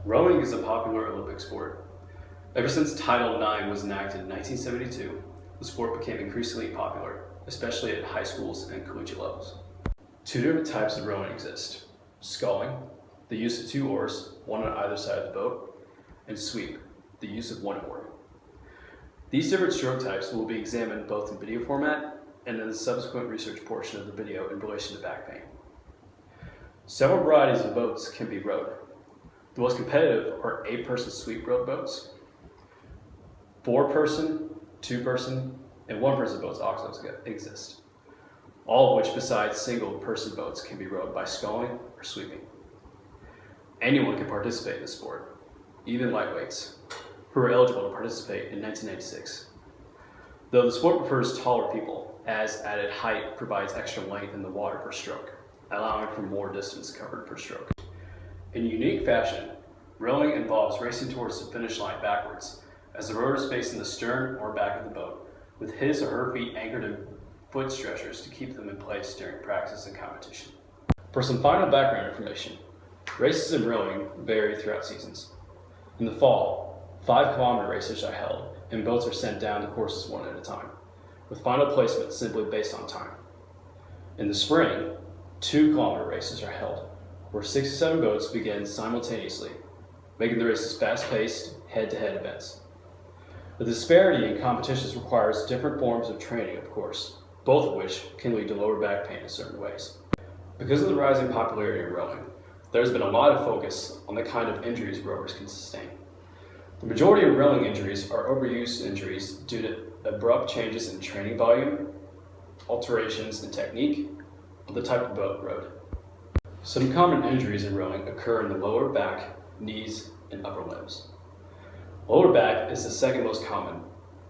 Rowing is a popular Olympic sport. Ever since Title IX was enacted in 1972, the sport became increasingly popular, especially at high schools and collegiate levels. Two different types of rowing exist: sculling, the use of two oars, one on either side of the boat, and sweep, the use of one oar. These different stroke types will be examined both in video format and in the subsequent research portion of the video in relation to back pain. Several varieties of boats can be rowed. The most competitive are 8-person sweep rowed boats. 4-person, 2-person, and 1-person boats also exist, all of which besides single-person boats can be rowed by sculling or sweeping. Anyone can participate in the sport, even lightweights, who are eligible to participate in 1996. Though the sport prefers taller people, as added height provides extra length in the water per stroke, allowing for more distance covered per stroke. In a unique fashion, rowing involves racing towards the finish line backwards, as the rower is facing the stern or back of the boat, with his or her feet anchored in foot stretchers to keep them in place during practice and competition. For some final background information, races in rowing vary throughout seasons. In the fall, 5-kilometer races are held, and boats are sent down the courses one at a time, with final placement simply based on time. In the spring, 2-kilometer races are held, where 6 to 7 boats begin simultaneously, making the races fast-paced, head-to-head events. The disparity in competitions requires different forms of training, of course, both of which can lead to lower back pain in certain ways. Because of the rising popularity of rowing, there's been a lot of focus on the kind of injuries rowers can sustain. The majority of rowing injuries are overuse injuries due to abrupt changes in training volume, alterations in technique, or the type of boat rowed. Some common injuries in rowing occur in the lower back, knees, and upper limbs. Lower back is the second most common,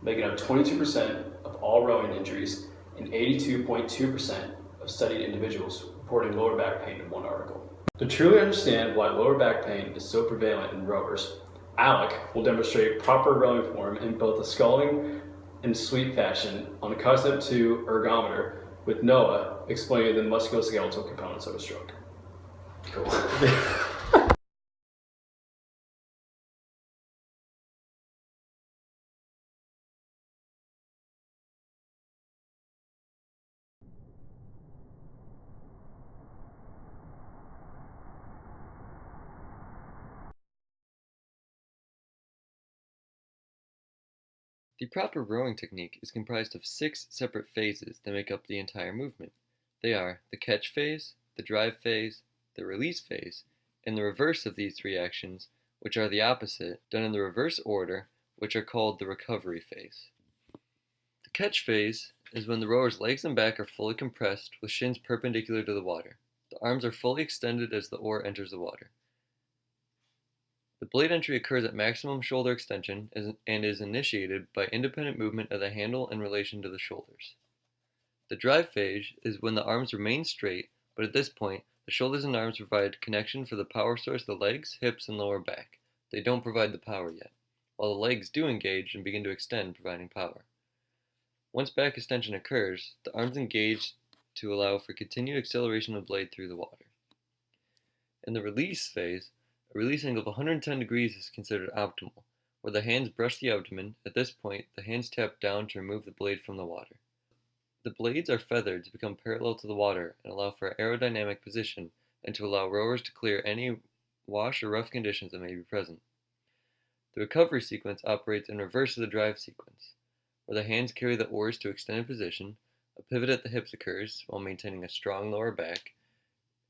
making up 22% of all rowing injuries and 82.2% of studied individuals reporting lower back pain in one article. To truly understand why lower back pain is so prevalent in rowers, Alec will demonstrate proper rowing form in both a sculling and sweep fashion on a concept 2 ergometer, with Noah explaining the musculoskeletal components of a stroke. Cool. The proper rowing technique is comprised of 6 separate phases that make up the entire movement. They are the catch phase, the drive phase, the release phase, and the reverse of these 3 actions, which are the opposite, done in the reverse order, which are called the recovery phase. The catch phase is when the rower's legs and back are fully compressed with shins perpendicular to the water. The arms are fully extended as the oar enters the water. The blade entry occurs at maximum shoulder extension and is initiated by independent movement of the handle in relation to the shoulders. The drive phase is when the arms remain straight, but at this point, the shoulders and arms provide connection for the power source, the legs, hips, and lower back. They don't provide the power yet, while the legs do engage and begin to extend, providing power. Once back extension occurs, the arms engage to allow for continued acceleration of the blade through the water. In the release phase, a release angle of 110 degrees is considered optimal, where the hands brush the abdomen. At this point, the hands tap down to remove the blade from the water. The blades are feathered to become parallel to the water and allow for aerodynamic position and to allow rowers to clear any wash or rough conditions that may be present. The recovery sequence operates in reverse of the drive sequence, where the hands carry the oars to extended position, a pivot at the hips occurs while maintaining a strong lower back,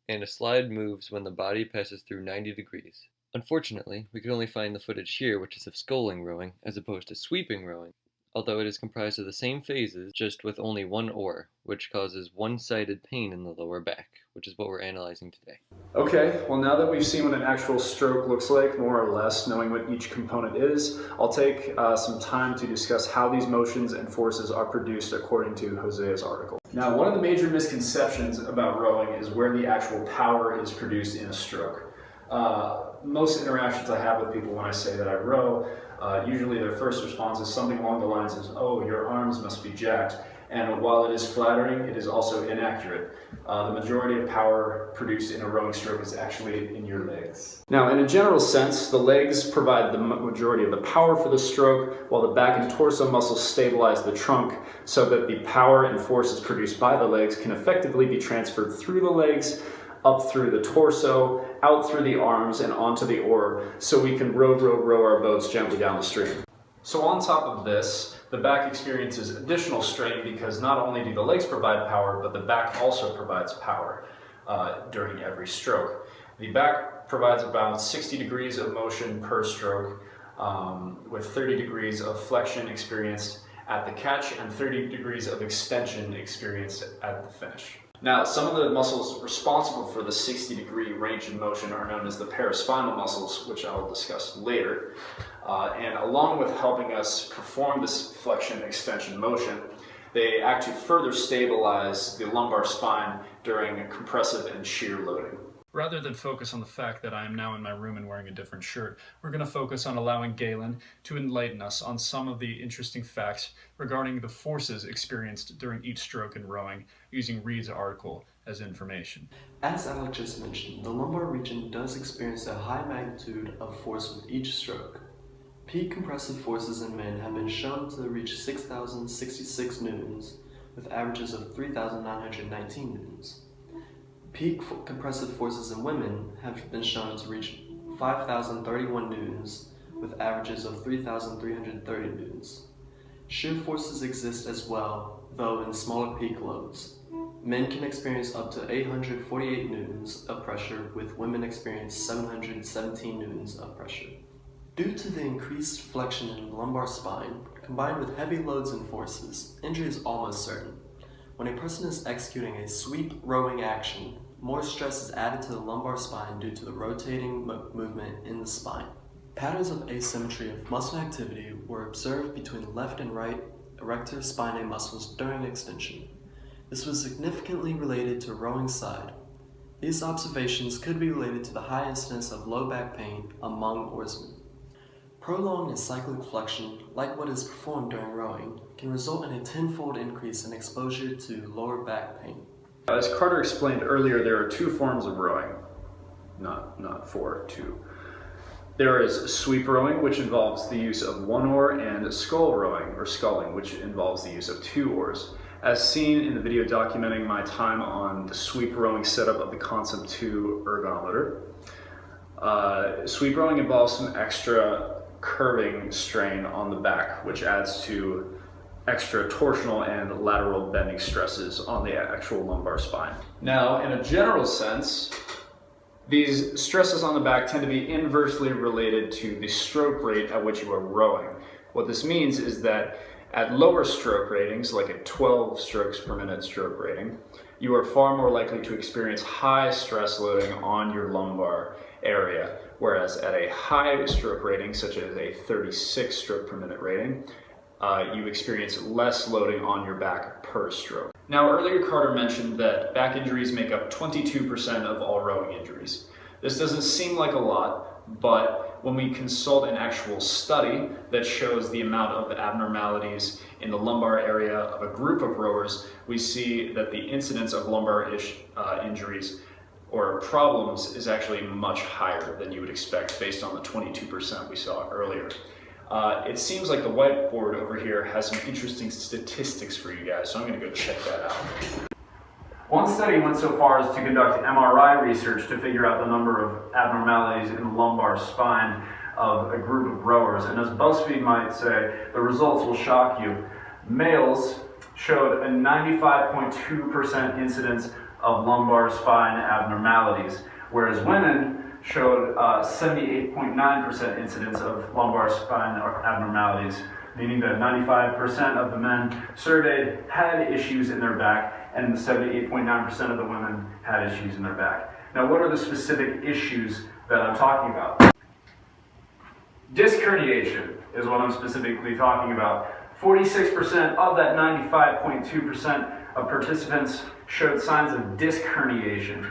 and a slide moves when the body passes through 90 degrees. Unfortunately, we could only find the footage here which is of sculling rowing as opposed to sweeping rowing, although it is comprised of the same phases, just with only one oar, which causes one-sided pain in the lower back, which is what we're analyzing today. Okay, well now that we've seen what an actual stroke looks like, more or less, knowing what each component is, I'll take some time to discuss how these motions and forces are produced according to Hosea's article. Now, one of the major misconceptions about rowing is where the actual power is produced in a stroke. Most interactions I have with people when I say that I row, usually their first response is something along the lines of, "Oh, your arms must be jacked." And while it is flattering, it is also inaccurate. The majority of power produced in a rowing stroke is actually in your legs. Now, in a general sense, the legs provide the majority of the power for the stroke, while the back and torso muscles stabilize the trunk so that the power and forces produced by the legs can effectively be transferred through the legs, up through the torso, out through the arms, and onto the oar, so we can row our boats gently down the stream. So on top of this, the back experiences additional strain because not only do the legs provide power, but the back also provides power during every stroke. The back provides about 60 degrees of motion per stroke, with 30 degrees of flexion experienced at the catch and 30 degrees of extension experienced at the finish. Now, some of the muscles responsible for the 60-degree range of motion are known as the paraspinal muscles, which I will discuss later. And along with helping us perform this flexion extension motion, they act to further stabilize the lumbar spine during compressive and shear loading. Rather than focus on the fact that I am now in my room and wearing a different shirt, we're going to focus on allowing Galen to enlighten us on some of the interesting facts regarding the forces experienced during each stroke in rowing, using Reed's article as information. As Alec just mentioned, the lumbar region does experience a high magnitude of force with each stroke. Peak compressive forces in men have been shown to reach 6,066 newtons, with averages of 3,919 newtons. Peak compressive forces in women have been shown to reach 5,031 newtons, with averages of 3,330 newtons. Shear forces exist as well, though in smaller peak loads. Men can experience up to 848 newtons of pressure, with women experience 717 newtons of pressure. Due to the increased flexion in the lumbar spine, combined with heavy loads and forces, injury is almost certain. When a person is executing a sweep rowing action, more stress is added to the lumbar spine due to the rotating movement in the spine. Patterns of asymmetry of muscle activity were observed between left and right erector spinae muscles during extension. This was significantly related to rowing side. These observations could be related to the high incidence of low back pain among oarsmen. Prolonged and cyclic flexion, like what is performed during rowing, can result in a tenfold increase in exposure to lower back pain. As Carter explained earlier, there are two forms of rowing. Not four, two. There is sweep rowing, which involves the use of one oar, and scull rowing, or sculling, which involves the use of two oars. As seen in the video documenting my time on the sweep rowing setup of the Concept 2 ergometer, sweep rowing involves some extra curving strain on the back, which adds to extra torsional and lateral bending stresses on the actual lumbar spine. Now, in a general sense, these stresses on the back tend to be inversely related to the stroke rate at which you are rowing. What this means is that at lower stroke ratings, like a 12 strokes per minute stroke rating, you are far more likely to experience high stress loading on your lumbar area, whereas at a high stroke rating, such as a 36 stroke per minute rating, you experience less loading on your back per stroke. Now, earlier Carter mentioned that back injuries make up 22% of all rowing injuries. This doesn't seem like a lot, but when we consult an actual study that shows the amount of abnormalities in the lumbar area of a group of rowers, we see that the incidence of lumbar injuries or problems is actually much higher than you would expect based on the 22% we saw earlier. It seems like the whiteboard over here has some interesting statistics for you guys, so I'm going to go check that out. One study went so far as to conduct MRI research to figure out the number of abnormalities in the lumbar spine of a group of rowers, and as BuzzFeed might say, the results will shock you. Males showed a 95.2% incidence of lumbar spine abnormalities, whereas women showed 78.9% incidence of lumbar spine abnormalities, meaning that 95% of the men surveyed had issues in their back, and 78.9% of the women had issues in their back. Now, what are the specific issues that I'm talking about? Disc herniation is what I'm specifically talking about. 46% of that 95.2% of participants showed signs of disc herniation,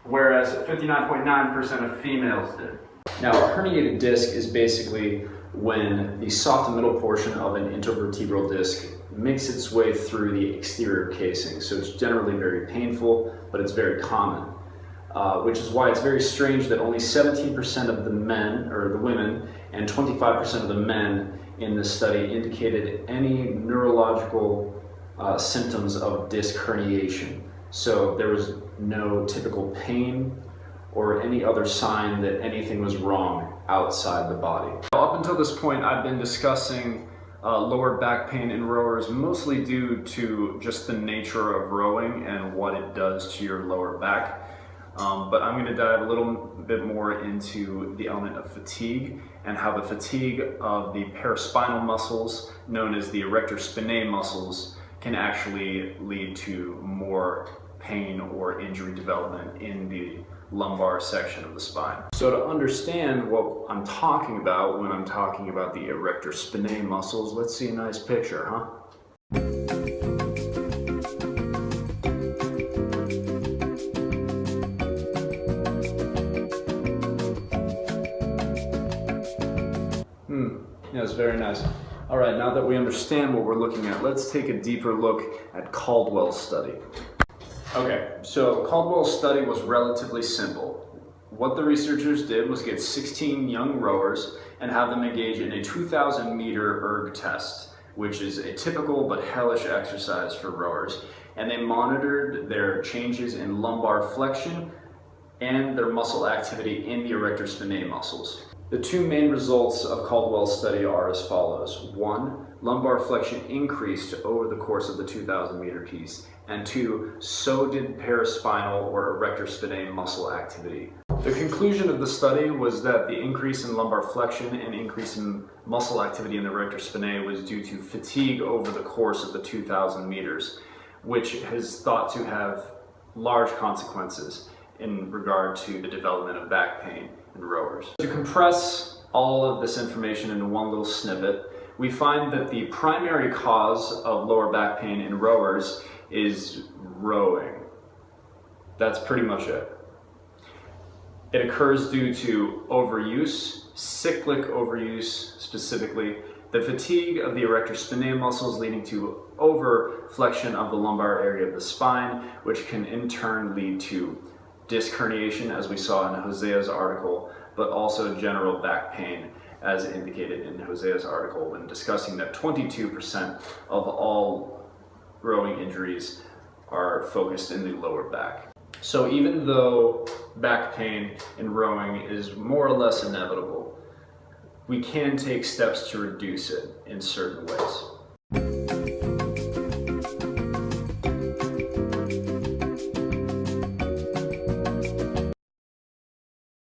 whereas 59.9% of females did. Now, a herniated disc is basically when the soft middle portion of an intervertebral disc makes its way through the exterior casing. So it's generally very painful, but it's very common. Which is why it's very strange that only 17% of the men, or the women, and 25% of the men in this study indicated any neurological symptoms of disc herniation. So there was no typical pain or any other sign that anything was wrong outside the body. Up until this point, I've been discussing lower back pain in rowers, mostly due to just the nature of rowing and what it does to your lower back. But I'm going to dive a little bit more into the element of fatigue and how the fatigue of the paraspinal muscles, known as the erector spinae muscles, can actually lead to more pain or injury development in the lumbar section of the spine. So to understand what I'm talking about when I'm talking about the erector spinae muscles, let's see a nice picture, huh? Yeah, it's very nice. All right, now that we understand what we're looking at, let's take a deeper look at Caldwell's study. Okay, so Caldwell's study was relatively simple. What the researchers did was get 16 young rowers and have them engage in a 2,000 meter erg test, which is a typical but hellish exercise for rowers. And they monitored their changes in lumbar flexion and their muscle activity in the erector spinae muscles. The two main results of Caldwell's study are as follows. 1, lumbar flexion increased over the course of the 2,000 meter piece, and 2, so did paraspinal or erector spinae muscle activity. The conclusion of the study was that the increase in lumbar flexion and increase in muscle activity in the erector spinae was due to fatigue over the course of the 2,000 meters, which is thought to have large consequences in regard to the development of back pain in rowers. To compress all of this information into one little snippet, we find that the primary cause of lower back pain in rowers is rowing. That's pretty much it. It occurs due to overuse, cyclic overuse specifically, the fatigue of the erector spinae muscles leading to overflexion of the lumbar area of the spine, which can in turn lead to disc herniation, as we saw in Hosea's article, but also general back pain, as indicated in Hosea's article when discussing that 22% of all rowing injuries are focused in the lower back. So even though back pain in rowing is more or less inevitable, we can take steps to reduce it in certain ways.